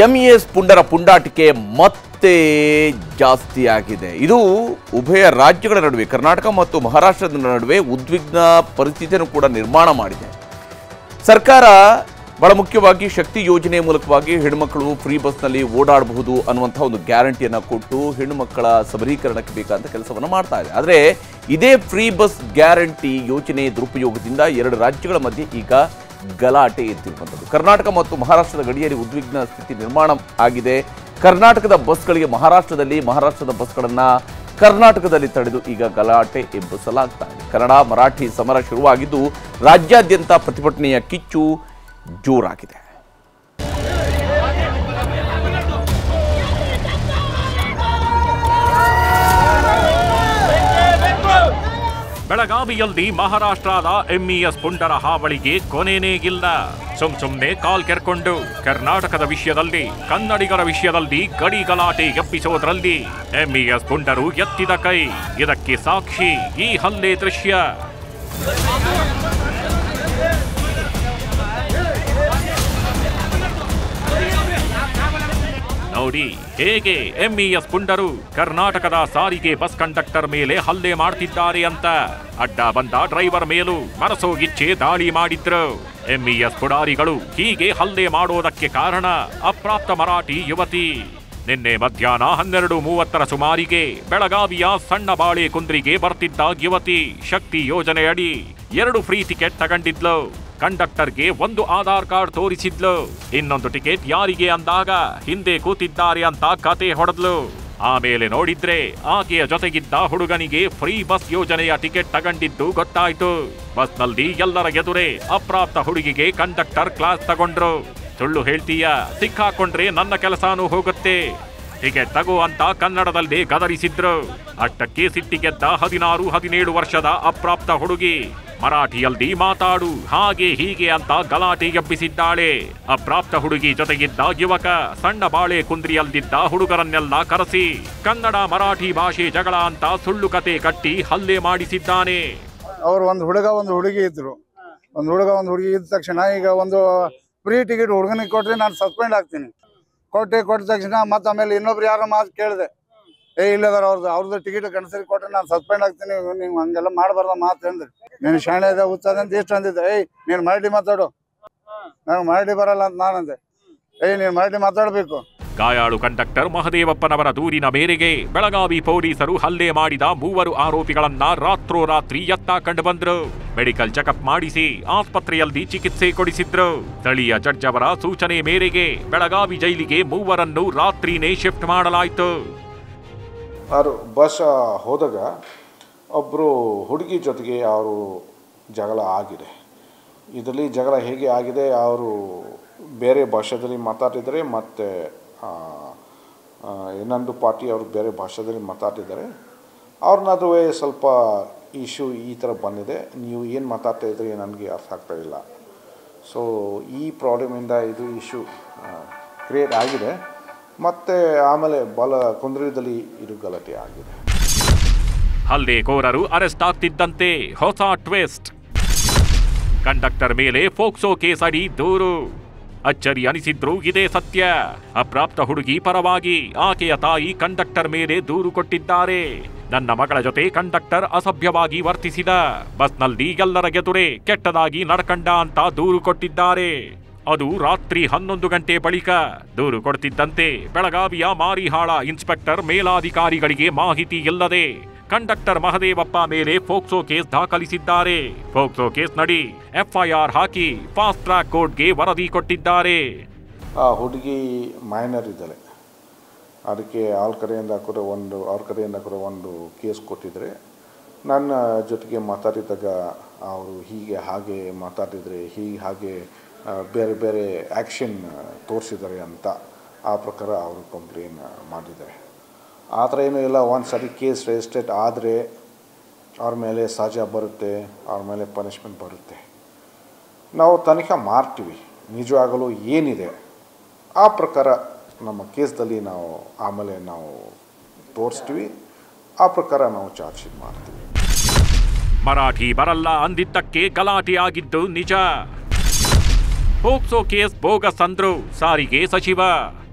MES ಪುಂಡರ ಪುಂಡಾಟಿಕೆ ಮತ್ತೆ ಜಾಸ್ತಿ ಆಗಿದೆ. ಇದು ಉಭಯ ರಾಜ್ಯಗಳ ನಡುವೆ, ಕರ್ನಾಟಕ ಮತ್ತು ಮಹಾರಾಷ್ಟ್ರದ ನಡುವೆ ಉದ್ವಿಗ್ನ ಪರಿಸ್ಥಿತಿಯನ್ನು ಕೂಡ ನಿರ್ಮಾಣ ಮಾಡಿದೆ. ಸರ್ಕಾರ ಬಹಳ ಮುಖ್ಯವಾಗಿ ಶಕ್ತಿ ಯೋಜನೆ ಮೂಲಕವಾಗಿ ಹೆಣ್ಣುಮಕ್ಕಳು ಫ್ರೀ ಬಸ್ನಲ್ಲಿ ಓಡಾಡಬಹುದು ಅನ್ನುವಂಥ ಒಂದು ಗ್ಯಾರಂಟಿಯನ್ನು ಕೊಟ್ಟು ಹೆಣ್ಣುಮಕ್ಕಳ ಸಬಲೀಕರಣಕ್ಕೆ ಬೇಕಾದಂಥ ಕೆಲಸವನ್ನು ಮಾಡ್ತಾ ಇದೆ. ಆದರೆ ಇದೇ ಫ್ರೀ ಬಸ್ ಗ್ಯಾರಂಟಿ ಯೋಜನೆ ದುರುಪಯೋಗದಿಂದ ಎರಡು ರಾಜ್ಯಗಳ ಮಧ್ಯೆ ಈಗ ಗಲಾಟೆ ಎದ್ದಿರುವಂಥದ್ದು. ಕರ್ನಾಟಕ ಮತ್ತು ಮಹಾರಾಷ್ಟ್ರದ ಗಡಿಯಲ್ಲಿ ಉದ್ವಿಗ್ನ ಸ್ಥಿತಿ ನಿರ್ಮಾಣ ಆಗಿದೆ. ಕರ್ನಾಟಕದ ಬಸ್ಗಳಿಗೆ ಮಹಾರಾಷ್ಟ್ರದಲ್ಲಿ, ಮಹಾರಾಷ್ಟ್ರದ ಬಸ್ಗಳನ್ನು ಕರ್ನಾಟಕದಲ್ಲಿ ತಡೆದು ಈಗ ಗಲಾಟೆ ಎಬ್ಬಿಸಲಾಗ್ತಾ ಇದೆ. ಕನ್ನಡ ಮರಾಠಿ ಸಮರ ಶುರುವಾಗಿದ್ದು ರಾಜ್ಯಾದ್ಯಂತ ಪ್ರತಿಭಟನೆಯ ಕಿಚ್ಚು ಜೋರಾಗಿದೆ. ಬೆಳಗಾವಿಯಲ್ಲಿ ಮಹಾರಾಷ್ಟ್ರದ ಎಂಇಎಸ್ ಪುಂಡರ ಹಾವಳಿಗೆ ಕೊನೆನೇ ಇಲ್ಲ. ಸುಮ್ನೆ ಕಾಲ್ ಕೆರ್ಕೊಂಡು ಕರ್ನಾಟಕದ ವಿಷಯದಲ್ಲಿ, ಕನ್ನಡಿಗರ ವಿಷಯದಲ್ಲಿ ಗಡಿ ಗಲಾಟೆ ಎಬ್ಬಿಸೋದ್ರಲ್ಲಿ ಎಂಇಎಸ್ ಪುಂಡರು ಎತ್ತಿದ ಕೈ. ಇದಕ್ಕೆ ಸಾಕ್ಷಿ ಈ ಹಲ್ಲೆ ದೃಶ್ಯ. ನೋಡಿ ಹೇಗೆ ಎಂಇಎಸ್ ಪುಂಡರು ಕರ್ನಾಟಕದ ಸಾರಿಗೆ ಬಸ್ ಕಂಡಕ್ಟರ್ ಮೇಲೆ ಹಲ್ಲೆ ಮಾಡ್ತಿದ್ದಾರೆ ಅಂತ. ಅಡ್ಡ ಬಂದ ಡ್ರೈವರ್ ಮೇಲೂ ಮನಸೋಗಿಚ್ಚೆ ದಾಳಿ ಮಾಡಿದ್ರು. ಎಂಇಎಸ್ ಪುಡಾರಿಗಳು ಹೀಗೆ ಹಲ್ಲೆ ಮಾಡೋದಕ್ಕೆ ಕಾರಣ ಅಪ್ರಾಪ್ತ ಮರಾಠಿ ಯುವತಿ. ನಿನ್ನೆ ಮಧ್ಯಾಹ್ನ 12:30 ಸುಮಾರಿಗೆ ಬೆಳಗಾವಿಯ ಸಣ್ಣ ಬಾಳೆ ಕುಂದ್ರಿಗೆ ಬರ್ತಿದ್ದ ಯುವತಿ ಶಕ್ತಿ ಯೋಜನೆಯಡಿ 2 ಫ್ರೀ ಟಿಕೆಟ್ ತಗೊಂಡಿದ್ಲು. ಕಂಡಕ್ಟರ್ಗೆ ಒಂದು ಆಧಾರ್ ಕಾರ್ಡ್ ತೋರಿಸಿದ್ಲು. ಇನ್ನೊಂದು ಟಿಕೆಟ್ ಯಾರಿಗೆ ಅಂದಾಗ ಹಿಂದೆ ಕೂತಿದ್ದಾರೆ ಅಂತ ಕತೆ ಹೊಡೆದ್ಲು. ಆಮೇಲೆ ನೋಡಿದ್ರೆ ಆಕೆಯ ಜೊತೆಗಿದ್ದ ಹುಡುಗನಿಗೆ ಫ್ರೀ ಬಸ್ ಯೋಜನೆಯ ಟಿಕೆಟ್ ತಗೊಂಡಿದ್ದು ಗೊತ್ತಾಯ್ತು. ಬಸ್ನಲ್ಲಿ ಎಲ್ಲರ ಎದುರೇ ಅಪ್ರಾಪ್ತ ಹುಡುಗಿಗೆ ಕಂಡಕ್ಟರ್ ಕ್ಲಾಸ್ ತಗೊಂಡ್ರು. ಸುಳ್ಳು ಹೇಳ್ತೀಯ, ಸಿಕ್ಕಾಕೊಂಡ್ರೆ ನನ್ನ ಕೆಲಸನೂ ಹೋಗುತ್ತೆ, ಟಿಕೆಟ್ ತಗೋ ಅಂತ ಕನ್ನಡದಲ್ಲಿ ಗದರಿಸಿದ್ರು. ಅಷ್ಟಕ್ಕೆ ಸಿಟ್ಟಿಗೆದ್ದ 16-17 ವರ್ಷದ ಅಪ್ರಾಪ್ತ ಹುಡುಗಿ ಮರಾಠಿಯಲ್ಲಿ ಮಾತಾಡು, ಹಾಗೆ ಹೀಗೆ ಅಂತ ಗಲಾಟೆ ಎಬ್ಬಿಸಿದ್ದಾಳೆ. ಅಪ್ರಾಪ್ತ ಹುಡುಗಿ ಜೊತೆಗಿದ್ದ ಯುವಕ ಸಣ್ಣ ಬಾಳೆ ಕುಂದ್ರಿಯಲ್ಲಿದ್ದ ಹುಡುಗರನ್ನೆಲ್ಲ ಕರೆಸಿ ಕನ್ನಡ ಮರಾಠಿ ಭಾಷೆ ಜಗಳ ಅಂತ ಸುಳ್ಳು ಕತೆ ಕಟ್ಟಿ ಹಲ್ಲೆ ಮಾಡಿಸಿದ್ದಾನೆ. ಅವ್ರು ಒಂದು ಹುಡುಗ ಒಂದು ಹುಡುಗಿ ಇದ್ರು. ಒಂದು ಹುಡುಗ ಒಂದು ಹುಡುಗಿ ಇದ್ದ ತಕ್ಷಣ ಈಗ ಒಂದು ಫ್ರೀ ಟಿಕೆಟ್ ಹುಡುಗನಿಗೆ ಕೊಟ್ರೆ ನಾನು ಸಸ್ಪೆಂಡ್ ಆಗ್ತೀನಿ. ಕೊಟ್ಟ ತಕ್ಷಣ ಮತ್ತೆ ಆಮೇಲೆ ಇನ್ನೊಬ್ರು ಯಾರೋ ಮಾತು ಕೇಳಿದೆ, ಇಲ್ಲದಾರ ಅವ್ರದ್ದು ಟಿಕೆಟ್ ಕನ್ಸರಿ ಕೊಟ್ರೆ ನಾನು ಸಸ್ಪೆಂಡ್ ಆಗ್ತೀನಿ, ನೀವು ಹಂಗೆಲ್ಲ ಮಾಡಬಾರ್ದ ಮಾತು ಅಂದ್ರಿ. ನೀನು ಶಾಣೆ ಇದೆ ಹುಚ್ಚದ ಅಂತ ಎಷ್ಟು ಅಂದಿದ್ದೆ. ನೀನು ಮರಾಠಿ ಮಾತಾಡು, ನನಗೆ ಮರಾಠಿ ಬರಲ್ಲ ಅಂತ ನಾನಂದೆ. ನೀನು ಮರಾಠಿ ಮಾತಾಡಬೇಕು. ಗಾಯಾಳು ಕಂಡಕ್ಟರ್ ಮಹದೇವಪ್ಪನವರ ದೂರಿನ ಮೇರೆಗೆ ಬೆಳಗಾವಿ ಪೊಲೀಸರು ಹಲ್ಲೆ ಮಾಡಿದ 3 ಆರೋಪಿಗಳನ್ನ ರಾತ್ರೋರಾತ್ರಿ ಎತ್ತಾಕೊಂಡು ಬಂದ್ರು. ಮೆಡಿಕಲ್ ಚೆಕಪ್ ಮಾಡಿಸಿ ಆಸ್ಪತ್ರೆಯಲ್ಲಿ ಚಿಕಿತ್ಸೆ ಕೊಡಿಸಿದ್ರು. ಸ್ಥಳೀಯ ಜಡ್ಜ್ ಅವರ ಸೂಚನೆ ಮೇರೆಗೆ ಬೆಳಗಾವಿ ಜೈಲಿಗೆ 3ರನ್ನು ರಾತ್ರಿನೇ ಶಿಫ್ಟ್ ಮಾಡಲಾಯಿತು. ಅವರು ಬಸ್ ಹೋದಾಗ ಒಬ್ಬರು ಹುಡುಗಿ ಜೊತೆಗೆ ಅವರು ಜಗಳ ಆಗಿದೆ. ಇದರಲ್ಲಿ ಜಗಳ ಹೇಗೆ ಆಗಿದೆ, ಅವರು ಬೇರೆ ಭಾಷೆಯಲ್ಲಿ ಮಾತಾಡಿದ್ದಾರೆ ಮತ್ತು ಇನ್ನೊಂದು ಪಾರ್ಟಿ ಅವರು ಬೇರೆ ಭಾಷೆಯಲ್ಲಿ ಮಾತಾಡಿದ್ದಾರೆ. ಅವ್ರ ನಡುವೆ ಸ್ವಲ್ಪ ಇಶ್ಯೂ ಈ ಥರ ಬಂದಿದೆ. ನೀವು ಏನು ಮಾತಾಡ್ತಾ ಇದ್ರಿ ನನಗೆ ಅರ್ಥ ಆಗ್ತಾ ಇಲ್ಲ. ಸೊ ಈ ಪ್ರಾಬ್ಲಮಿಂದ ಇದು ಇಶ್ಯೂ ಕ್ರಿಯೇಟ್ ಆಗಿದೆ. ಮತ್ತು ಆಮೇಲೆ ಕುಂದ್ರದಲ್ಲಿ ಇದು ಗಲಾಟೆ ಆಗಿದೆ. ಹಲ್ಲೆಕೋರರು ಅರೆಸ್ಟ್ ಆಗ್ತಿದ್ದಂತೆ ಹೊಸ ಟ್ವಿಸ್ಟ್. ಕಂಡಕ್ಟರ್ ಮೇಲೆ ಫೋಕ್ಸೋ ಕೇಸ್ ಅಡಿ ದೂರು. ಅಚ್ಚರಿ ಅನಿಸಿದ್ರು ಇದೇ ಸತ್ಯ. ಅಪ್ರಾಪ್ತ ಹುಡುಗಿ ಪರವಾಗಿ ಆಕೆಯ ತಾಯಿ ಕಂಡಕ್ಟರ್ ಮೇಲೆ ದೂರು ಕೊಟ್ಟಿದ್ದಾರೆ. ನನ್ನ ಮಗಳ ಜೊತೆ ಕಂಡಕ್ಟರ್ ಅಸಭ್ಯವಾಗಿ ವರ್ತಿಸಿದ, ಬಸ್ನಲ್ಲಿ ಎಲ್ಲರ ಎದುರೇ ಕೆಟ್ಟದಾಗಿ ನಡ್ಕಂಡ ಅಂತ ದೂರು ಕೊಟ್ಟಿದ್ದಾರೆ. ಅದು ರಾತ್ರಿ 11 ಗಂಟೆ ಬಳಿಕ. ದೂರು ಕೊಡ್ತಿದ್ದಂತೆ ಬೆಳಗಾವಿಯ ಮಾರಿಹಾಳ ಇನ್ಸ್ಪೆಕ್ಟರ್ ಮೇಲಾಧಿಕಾರಿಗಳಿಗೆ ಮಾಹಿತಿ ಇಲ್ಲದೆ ಕಂಡಕ್ಟರ್ ಮಹದೇವಪ್ಪ ಮೇಲೆ ಫೋಕ್ಸೋ ಕೇಸ್ ದಾಖಲಿಸಿದ್ದಾರೆ. ಫೋಕ್ಸೋ ಕೇಸ್ ನಡಿ ಎಫ್ಐಆರ್ ಹಾಕಿ ಫಾಸ್ಟ್ ಟ್ರ್ಯಾಕ್ ಕೋರ್ಟ್ಗೆ ವರದಿ ಕೊಟ್ಟಿದ್ದಾರೆ. ಆ ಹುಡುಗಿ ಮೈನರ್ ಇದ್ದಾಳೆ, ಅದಕ್ಕೆ ಅವ್ರ ಕಡೆಯಿಂದ ಕೂಡ ಒಂದು ಕೇಸ್ ಕೊಟ್ಟಿದ್ದಾರೆ. ನನ್ನ ಜೊತೆಗೆ ಮಾತಾಡಿದಾಗ ಅವರು ಹೀಗೆ ಹಾಗೆ ಮಾತಾಡಿದರೆ ಹಾಗೆ ಬೇರೆ ಬೇರೆ ಆ್ಯಕ್ಷನ್ ತೋರಿಸಿದ್ದಾರೆ ಅಂತ ಆ ಪ್ರಕಾರ ಅವರು ಕಂಪ್ಲೇನ್ ಮಾಡಿದ್ದಾರೆ. ಆ ಥರ ಏನೂ ಇಲ್ಲ. ಒಂದು ಸರಿ ಕೇಸ್ ರಿಜಿಸ್ಟ್ರೇಟ್ ಆದರೆ ಅವ್ರ ಮೇಲೆ ಸಜಾ ಬರುತ್ತೆ, ಅವ್ರ ಮೇಲೆ ಪನಿಷ್ಮೆಂಟ್ ಬರುತ್ತೆ. ನಾವು ತನಿಖೆ ಮಾಡ್ತೀವಿ, ನಿಜವಾಗಲೂ ಏನಿದೆ ಆ ಪ್ರಕಾರ ನಮ್ಮ ಕೇಸ್ದಲ್ಲಿ ನಾವು ಆಮೇಲೆ ನಾವು ತೋರಿಸ್ತೀವಿ. ಆ ಪ್ರಕಾರ ನಾವು ಚಾರ್ಜ್ ಶೀಟ್ ಮಾಡ್ತೀವಿ. ಮರಾಠಿ ಬರಲ್ಲ ಅಂದಿದ್ದಕ್ಕೆ ಗಲಾಟೆ ಆಗಿದ್ದು ನಿಜ. ಫೋಕ್ಸೋ ಕೇಸ್ ಬೋಗಸ್ ಅಂದ್ರು ಸಾರಿಗೆ ಸಚಿವ.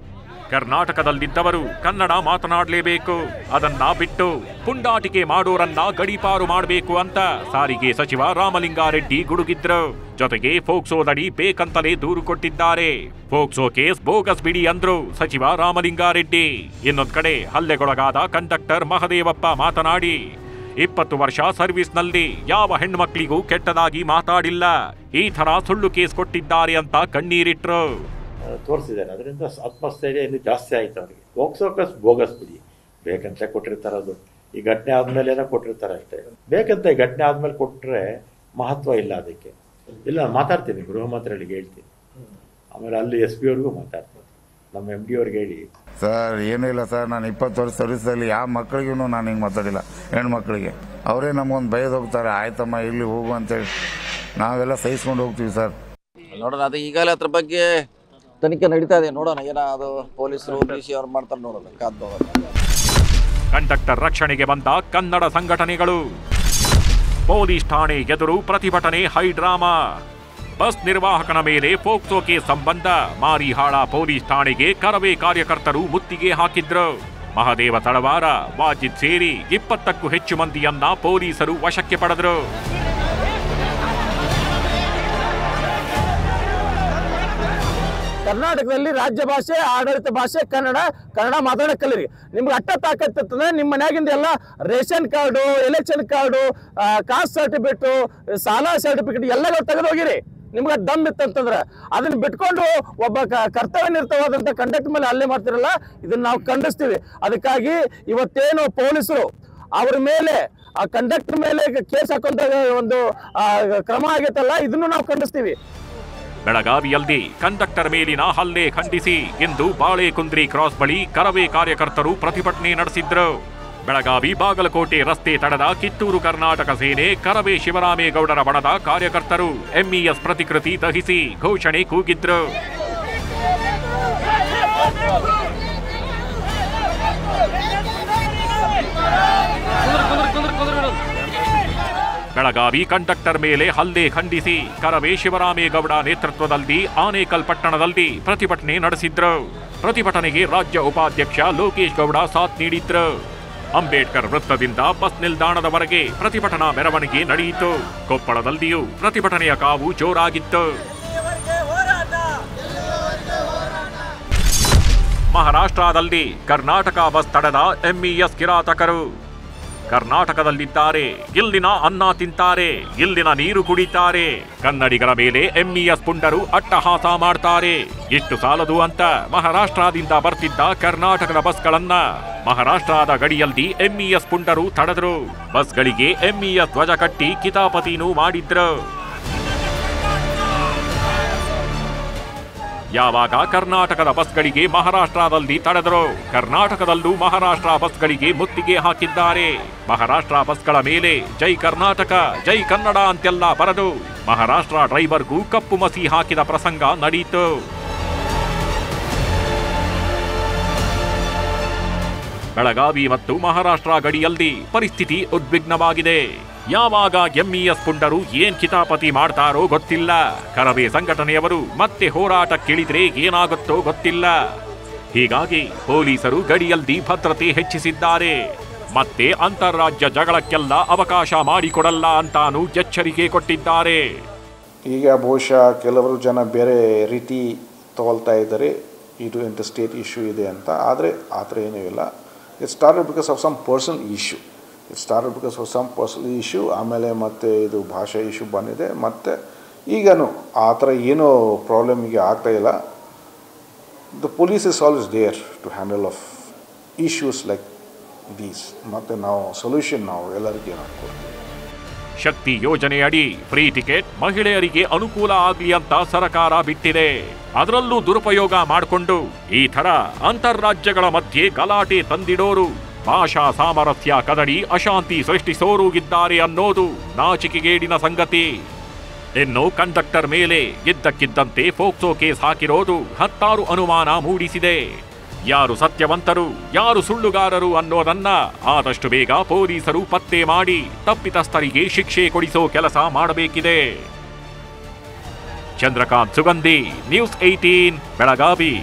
ಕರ್ನಾಟಕದಲ್ಲಿದ್ದವರು ಕನ್ನಡ ಮಾತನಾಡಲೇಬೇಕು. ಅದನ್ನ ಬಿಟ್ಟು ಪುಂಡಾಟಿಕೆ ಮಾಡೋರನ್ನ ಗಡೀಪಾರು ಮಾಡಬೇಕು ಅಂತ ಸಾರಿಗೆ ಸಚಿವ ರಾಮಲಿಂಗಾರೆಡ್ಡಿ ಗುಡುಗಿದ್ರು. ಜೊತೆಗೆ ಫೋಕ್ಸೋದಡಿ ಬೇಕಂತಲೇ ದೂರು ಕೊಟ್ಟಿದ್ದಾರೆ. ಫೋಕ್ಸೋ ಕೇಸ್ ಬೋಗಸ್ ಬಿಡಿ ಅಂದ್ರು ಸಚಿವ ರಾಮಲಿಂಗಾರೆಡ್ಡಿ. ಇನ್ನೊಂದ್ ಕಡೆ ಹಲ್ಲೆಗೊಳಗಾದ ಕಂಡಕ್ಟರ್ ಮಹದೇವಪ್ಪ ಮಾತನಾಡಿ, 20 ವರ್ಷ ಸರ್ವಿಸ್ನಲ್ಲಿ ಯಾವ ಹೆಣ್ಮಕ್ಳಿಗೂ ಕೆಟ್ಟದಾಗಿ ಮಾತಾಡಿಲ್ಲ, ಈ ತರ ಸುಳ್ಳು ಕೇಸ್ ಕೊಟ್ಟಿದ್ದಾರೆ ಅಂತ ಕಣ್ಣೀರಿಟ್ರು. ತೋರಿಸಿದ್ದಾರೆ. ಅದರಿಂದ ಆತ್ಮಸ್ಥೈರ್ಯ ಇನ್ನೂ ಜಾಸ್ತಿ ಆಯ್ತು ಅವರಿಗೆ. ಫೋಕ್ಸೋ ಕೇಸ್ ಬೋಗಸ್ ಬಿಡಿ, ಬೇಕಂತ ಕೊಟ್ಟಿರ್ತಾರೆ. ಅದು ಈ ಘಟನೆ ಆದ್ಮೇಲೆ ಏನೋ ಕೊಟ್ಟಿರ್ತಾರೆ ಅಷ್ಟೇ. ಬೇಕಂತ ಈ ಘಟನೆ ಆದ್ಮೇಲೆ ಕೊಟ್ಟರೆ ಮಹತ್ವ ಇಲ್ಲ ಅದಕ್ಕೆ. ಇಲ್ಲ ಮಾತಾಡ್ತೀನಿ, ಗೃಹ ಮಂತ್ರಿಗಳಿಗೆ ಹೇಳ್ತೀನಿ, ಆಮೇಲೆ ಅಲ್ಲಿ SP ಅವ್ರಿಗೂ ಮಾತಾಡ್ತೀನಿ, ನಮ್ಮ MD ಅವ್ರಿಗೆ ಹೇಳಿ. ಸರ್ ಏನೂ ಇಲ್ಲ ಸರ್, ನಾನು 20 ವರ್ಷ ಸರ್ವಿಸಲ್ಲಿ ಯಾವ ಮಕ್ಕಳಿಗೂ ನಾನು ಹಿಂಗೆ ಮಾತಾಡಿಲ್ಲ. ಹೆಣ್ಮಕ್ಳಿಗೆ ಅವರೇ ನಮಗೊಂದು ಬೈದು ಹೋಗ್ತಾರೆ, ಆಯ್ತಮ್ಮ ಇಲ್ಲಿ ಹೋಗು ಅಂತೇಳಿ ನಾವೆಲ್ಲ ಸಹಿಸ್ಕೊಂಡು ಹೋಗ್ತೀವಿ ಸರ್. ನೋಡೋಣ, ಅದು ಈಗಾಗಲೇ ಅದ್ರ ಬಗ್ಗೆ ತನಿಖೆ ನಡೀತಾ ಇದೆ. ನೋಡೋಣ ಏನಾದ್ರು ಪೊಲೀಸರು BC ಅವ್ರು ಮಾಡ್ತಾರೆ, ನೋಡೋಣ, ಕಾದ್ ನೋಡೋಣ. ಕಂಡಕ್ಟರ್ ರಕ್ಷಣೆಗೆ ಬಂದ ಕನ್ನಡ ಸಂಘಟನೆಗಳು. ಪೊಲೀಸ್ ಠಾಣೆ ಎದುರು ಪ್ರತಿಭಟನೆ ಹೈಡ್ರಾಮಾ. ಬಸ್ ನಿರ್ವಾಹಕನ ಮೇಲೆ ಫೋಕ್ಸೋ ಕೇಸ್ ಸಂಬಂಧ ಮಾರಿಹಾಳ ಪೊಲೀಸ್ ಠಾಣೆಗೆ ಕರವೇ ಕಾರ್ಯಕರ್ತರು ಮುತ್ತಿಗೆ ಹಾಕಿದ್ರು. ಮಹದೇವ ತಳವಾರ, ವಾಜಿದ್ ಸೇರಿ 20ಕ್ಕೂ ಹೆಚ್ಚು ಮಂದಿಯನ್ನ ಪೊಲೀಸರು ವಶಕ್ಕೆ ಪಡೆದ್ರು. ಕರ್ನಾಟಕದಲ್ಲಿ ರಾಜ್ಯ ಭಾಷೆ, ಆಡಳಿತ ಭಾಷೆ ಕನ್ನಡ. ಕನ್ನಡ ಮಾತಾಡೋಕೆ ಕಲೀರಿ. ನಿಮ್ಗೆ ಅಟ್ಟ ತಾಕತ್ತಂದ್ರೆ ನಿಮ್ಮ ಮನ್ಯಾಗಿಂದ ಎಲ್ಲ ration card, election card, cost certificate, ಸಾಲ ಸರ್ಟಿಫಿಕೇಟ್ ಎಲ್ಲ ತೆಗೆದು ಹೋಗಿರಿ. ನಿಮ್ಗೆ ದಮ್ ಇತ್ತಂತಂದ್ರೆ ಅದನ್ನ ಬಿಟ್ಕೊಂಡು ಒಬ್ಬ ಕರ್ತವ್ಯ ನಿರತವಾದಂಥ ಕಂಡಕ್ಟರ್ ಮೇಲೆ ಹಲ್ಲೆ ಮಾಡ್ತಿರಲ್ಲ, ಇದನ್ನ ನಾವು ಖಂಡಿಸ್ತೀವಿ. ಅದಕ್ಕಾಗಿ ಇವತ್ತೇನು ಪೊಲೀಸರು ಅವ್ರ ಮೇಲೆ, ಆ ಕಂಡಕ್ಟರ್ ಮೇಲೆ ಕೇಸ್ ಹಾಕೊಂತ ಒಂದು ಕ್ರಮ ಆಗೈತಲ್ಲ, ಇದನ್ನು ನಾವು ಖಂಡಿಸ್ತೀವಿ. ಬೆಳಗಾವಿಯಲ್ಲಿ ಕಂಡಕ್ಟರ್ ಮೇಲಿನ ಹಲ್ಲೆ ಖಂಡಿಸಿ ಇಂದು ಬಾಳೆಕುಂದ್ರಿ ಕ್ರಾಸ್ ಬಳಿ ಕರವೇ ಕಾರ್ಯಕರ್ತರು ಪ್ರತಿಭಟನೆ ನಡೆಸಿದ್ರು. ಬೆಳಗಾವಿ ಬಾಗಲಕೋಟೆ ರಸ್ತೆ ತಡೆದ ಕಿತ್ತೂರು ಕರ್ನಾಟಕ ಸೇನೆ ಕರವೇ ಶಿವರಾಮೇಗೌಡರ ಬಣದ ಕಾರ್ಯಕರ್ತರು MES ಪ್ರತಿಕೃತಿ ದಹಿಸಿ ಘೋಷಣೆ ಕೂಗಿದ್ರು. ಬೆಳಗಾವಿ ಕಂಡಕ್ಟರ್ ಮೇಲೆ ಹಲ್ಲೆ ಖಂಡಿಸಿ ಕರವೇ ಶಿವರಾಮೇಗೌಡ ನೇತೃತ್ವದಲ್ಲಿ ಆನೇಕಲ್ ಪಟ್ಟಣದಲ್ಲಿ ಪ್ರತಿಭಟನೆ ನಡೆಸಿದ್ರು. ಪ್ರತಿಭಟನೆಗೆ ರಾಜ್ಯ ಉಪಾಧ್ಯಕ್ಷ ಲೋಕೇಶ್ ಗೌಡ ಸಾಥ್ ನೀಡಿದ್ರು. ಅಂಬೇಡ್ಕರ್ ವೃತ್ತದಿಂದ ಬಸ್ ನಿಲ್ದಾಣದವರೆಗೆ ಪ್ರತಿಭಟನಾ ಮೆರವಣಿಗೆ ನಡೆಯಿತು. ಕೊಪ್ಪಳದಲ್ಲಿಯೂ ಪ್ರತಿಭಟನೆಯ ಕಾವು ಜೋರಾಗಿತ್ತು. ಮಹಾರಾಷ್ಟ್ರದಲ್ಲಿ ಕರ್ನಾಟಕ ಬಸ್ ತಡೆದ MES ಕಿರಾತಕರು. ಕರ್ನಾಟಕದಲ್ಲಿದ್ದಾರೆ, ಇಲ್ಲಿನ ಅನ್ನ ತಿಂತಾರೆ, ಇಲ್ಲಿನ ನೀರು ಕುಡಿತಾರೆ. ಕನ್ನಡಿಗರ ಮೇಲೆ MES ಪುಂಡರು ಅಟ್ಟಹಾಸ ಮಾಡ್ತಾರೆ. ಇಷ್ಟು ಸಾಲದು ಅಂತ ಮಹಾರಾಷ್ಟ್ರದಿಂದ ಬರ್ತಿದ್ದ ಕರ್ನಾಟಕದ ಬಸ್ಗಳನ್ನ ಮಹಾರಾಷ್ಟ್ರದ ಗಡಿಯಲ್ಲಿ MES ಪುಂಡರು ತಡೆದ್ರು. ಬಸ್ಗಳಿಗೆ MES ಧ್ವಜ ಕಟ್ಟಿ ಕಿತಾಪತಿನೂ ಮಾಡಿದ್ರು. ಯಾವಾಗ ಕರ್ನಾಟಕದ ಬಸ್ಗಳಿಗೆ ಮಹಾರಾಷ್ಟ್ರದಲ್ಲಿ ತಡೆದ್ರು, ಕರ್ನಾಟಕದಲ್ಲೂ ಮಹಾರಾಷ್ಟ್ರ ಬಸ್ಗಳಿಗೆ ಮುತ್ತಿಗೆ ಹಾಕಿದ್ದಾರೆ. ಮಹಾರಾಷ್ಟ್ರ ಬಸ್ಗಳ ಮೇಲೆ ಜೈ ಕರ್ನಾಟಕ, ಜೈ ಕನ್ನಡ ಅಂತೆಲ್ಲ ಬರೆದು ಮಹಾರಾಷ್ಟ್ರ ಡ್ರೈವರ್ಗೂ ಕಪ್ಪು ಮಸಿ ಹಾಕಿದ ಪ್ರಸಂಗ ನಡೆಯಿತು. ಬೆಳಗಾವಿ ಮತ್ತು ಮಹಾರಾಷ್ಟ್ರ ಗಡಿಯಲ್ಲಿ ಪರಿಸ್ಥಿತಿ ಉದ್ವಿಗ್ನವಾಗಿದೆ. ಯಾವಾಗ MES ಪುಂಡರು ಏನ್ ಕಿತಾಪತಿ ಮಾಡ್ತಾರೋ ಗೊತ್ತಿಲ್ಲ. ಕರವೇ ಸಂಘಟನೆಯವರು ಮತ್ತೆ ಹೋರಾಟಕ್ಕಿಳಿದ್ರೆ ಏನಾಗುತ್ತೋ ಗೊತ್ತಿಲ್ಲ. ಹೀಗಾಗಿ ಪೊಲೀಸರು ಗಡಿಯಲ್ಲಿ ಭದ್ರತೆ ಹೆಚ್ಚಿಸಿದ್ದಾರೆ. ಮತ್ತೆ ಅಂತಾರಾಜ್ಯ ಜಗಳಕ್ಕೆಲ್ಲ ಅವಕಾಶ ಮಾಡಿಕೊಡಲ್ಲ ಅಂತಾನು ಎಚ್ಚರಿಕೆ ಕೊಟ್ಟಿದ್ದಾರೆ. ಈಗ ಬಹುಶಃ ಕೆಲವರು ಜನ ಬೇರೆ ರೀತಿ ತಗೊಳ್ತಾ ಇದ್ದಾರೆ, ಇದು ಇಂಟರ್ ಸ್ಟೇಟ್ ಇಶ್ಯೂ ಇದೆ ಅಂತ. ಆದರೆ ಆ ಥರ ಏನೂ ಇಲ್ಲ. It started because of some personal issue. ಆಮೇಲೆ ಮತ್ತೆ ಇದು ಭಾಷಾ ಇಶ್ಯೂ ಬಂದಿದೆ. ಮತ್ತು ಈಗನೂ ಆ ಥರ ಏನೂ ಪ್ರಾಬ್ಲಮ್ ಈಗ ಆಗ್ತಾಯಿಲ್ಲ. The police is always there to handle of issues like these. ಮತ್ತು ನಾವು ಸೊಲ್ಯೂಷನ್ ನಾವು ಎಲ್ಲರಿಗೂ ಕೊಡ್ತೀವಿ. ಶಕ್ತಿ ಯೋಜನೆಯಡಿ ಫ್ರೀ ಟಿಕೆಟ್ ಮಹಿಳೆಯರಿಗೆ ಅನುಕೂಲ ಆಗಲಿ ಅಂತ ಸರ್ಕಾರ ಬಿಟ್ಟಿದೆ. ಅದರಲ್ಲೂ ದುರುಪಯೋಗ ಮಾಡಿಕೊಂಡು ಈ ಥರ ಅಂತಾರಾಜ್ಯಗಳ ಮಧ್ಯೆ ಗಲಾಟೆ ತಂದಿಡೋರು, ಭಾಷಾ ಸಾಮರಸ್ಯ ಕದಡಿ ಅಶಾಂತಿ ಸೃಷ್ಟಿಸೋರು ಇದ್ದಾರೆ ಅನ್ನೋದು ನಾಚಿಕೆಗೇಡಿನ ಸಂಗತಿ. ಇನ್ನು ಕಂಡಕ್ಟರ್ ಮೇಲೆ ಇದ್ದಕ್ಕಿದ್ದಂತೆ ಫೋಕ್ಸೋ ಕೇಸ್ ಹಾಕಿರೋದು ಹತ್ತಾರು ಅನುಮಾನ ಮೂಡಿಸಿದೆ. ಯಾರು ಸತ್ಯವಂತರು, ಯಾರು ಸುಳ್ಳುಗಾರರು ಅನ್ನೋದನ್ನ ಆದಷ್ಟು ಬೇಗ ಪೊಲೀಸರು ಪತ್ತೆ ಮಾಡಿ ತಪ್ಪಿತಸ್ಥರಿಗೆ ಶಿಕ್ಷೆ ಕೊಡಿಸೋ ಕೆಲಸ ಮಾಡಬೇಕಿದೆ. ಚಂದ್ರಕಾಂತ್ ಸುಗಂಧಿ, ನ್ಯೂಸ್ 18 ಬೆಳಗಾವಿ.